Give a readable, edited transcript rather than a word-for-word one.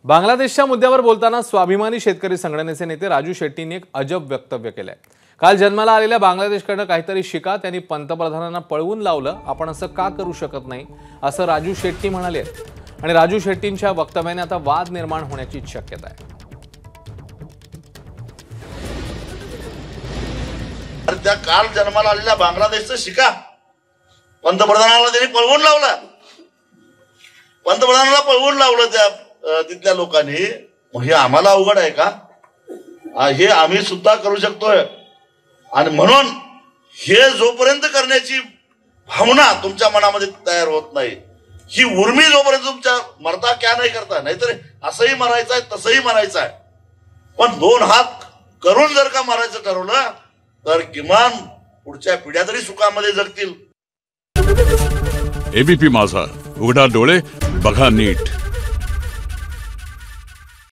बांगलादेशच्या मुद्द्यावर बोलताना स्वाभिमानी शेतकरी संघटनेचे नेते राजू शेट्टींनी एक अजब वक्तव्य केलंय। काल जन्माला आलेल्या बांगलादेशकडे काहीतरी शिका, त्यांनी पंतप्रधानांना पळवून लावलं, आपण असं का करू शकत नाही असं राजू शेट्टी म्हणाले। आणि राजू शेट्टींच्या वक्तव्याने आता वाद निर्माण होण्याची शक्यता आहे। त्या काल जन्माला आलेल्या बांगलादेशचं शिका, पंतप्रधानाला त्यांनी पळवून लावलं, पंतप्रधानाला पळवून लावलं त्या तिथल्या लोकांनी। हे आम्हाला अवघड आहे का? हे आम्ही सुद्धा करू शकतोय। आणि म्हणून हे जोपर्यंत करण्याची भावना तुमच्या मनामध्ये तयार होत नाही, ही उर्मी जोपर्यंत तुमच्या मरता क्या नाही करता, नाहीतर असंही मरायचं आहे तसंही मरायचं आहे, पण दोन हात करून जर का मारायचं ठरवलं तर किमान पुढच्या पिढ्या तरी सुखामध्ये जगतील। एबीपी माझा, उघडा डोळे बघा नीट।